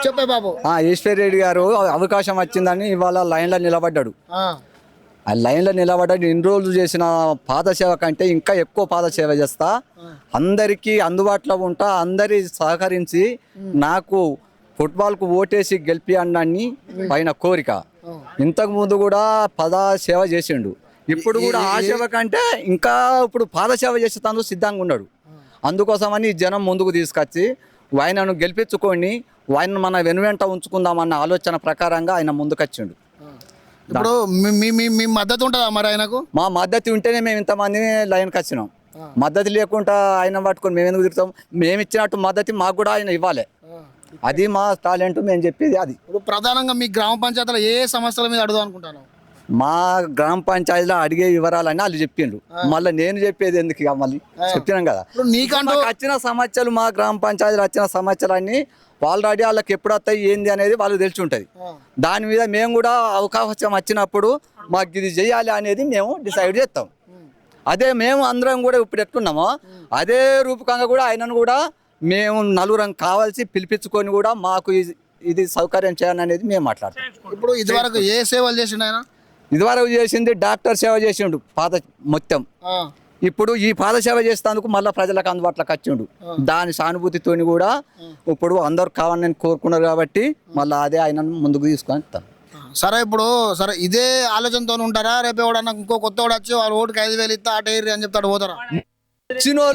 చెప్పే బాబు. ఈశ్వర్ రెడ్డి గారు అవకాశం వచ్చిందని ఇవాళ లైన్లో నిలబడ్డాడు. ఆ లైన్లో నిలబడ్డాడు. ఇన్ని రోజులు చేసిన పాదసేవ కంటే ఇంకా ఎక్కువ పాదసేవ చేస్తా, అందరికీ అందుబాటులో ఉంటా, అందరి సహకరించి నాకు ఫుట్బాల్కు ఓటేసి గెలిపియండి పైన కోరిక. ఇంతకు ముందు కూడా పాదసేవ చేసిండు, ఇప్పుడు కూడా ఆ సేవ కంటే ఇంకా ఇప్పుడు పాదసేవ చేసేందుకు సిద్ధంగా ఉన్నాడు. అందుకోసమని జనం ముందుకు తీసుకొచ్చి ఆయనను గెలిపించుకొని ఆయన మన వెనువెంట ఉంచుకుందామన్న ఆలోచన ప్రకారంగా ఆయన ముందుకొచ్చిండు. ఇప్పుడు మీ మద్దతు ఉంటుందా మరి ఆయనకు? మా మద్దతు ఉంటేనే మేము ఇంతమంది లైన్కి వచ్చినాం. మద్దతు లేకుండా ఆయన పట్టుకొని మేము ఎందుకు తిరుగుతాం? మేము ఇచ్చినట్టు మద్దతు మాకు కూడా ఆయన ఇవ్వాలి. అది మా టాలెంట్, మేము చెప్పేది అది. ఇప్పుడు ప్రధానంగా మీ గ్రామ పంచాయతీలో ఏ సమస్యల మీద అడుగుదాం అనుకుంటాను? మా గ్రామ పంచాయతీలో అడిగే వివరాలని వాళ్ళు చెప్పిండ్రు, మళ్ళీ నేను చెప్పేది ఎందుకు? ఇక మళ్ళీ చెప్పినాం కదా. నీకంటూ వచ్చిన సమస్యలు, మా గ్రామ పంచాయతీలో వచ్చిన సమస్యలన్నీ ఆల్రెడీ వాళ్ళకి ఎప్పుడు వస్తాయి ఏంది అనేది వాళ్ళకి తెలిసి ఉంటుంది. దాని మీద మేము కూడా అవకాశం వచ్చినప్పుడు మాకు ఇది చేయాలి అనేది మేము డిసైడ్ చేస్తాం. అదే మేము అందరం కూడా ఇప్పుడు ఎట్లున్నామో అదే రూపకంగా కూడా ఆయనను కూడా మేము నలుగురం కావాల్సి పిలిపించుకొని కూడా మాకు ఇది సౌకర్యం చేయాలని అనేది మేము మాట్లాడతాం. ఇప్పుడు ఇదివరకు ఏ సేవలు చేసిండు ఆయన? ఇదివరకు చేసింది డాక్టర్ సేవ చేసిండు పాద మొత్తం. ఇప్పుడు ఈ పాదసేవ చేసేందుకు మళ్ళీ ప్రజలకు అందుబాటులోకి వచ్చిండు. దాని సానుభూతితోని కూడా ఇప్పుడు అందరు కావాలని కోరుకున్నారు కాబట్టి మళ్ళీ అదే ఆయన ముందుకు తీసుకొని వస్తాను. సరే, ఇప్పుడు సరే ఇదే ఆలోచనతో ఉంటారా? రేపు ఎవడన్నా ఇంకో కొత్త వాడు వచ్చి వాళ్ళు ఓటుకి 5,000 ఇస్తా అటేరి అని చెప్తాడు, పోతారా? వచ్చిన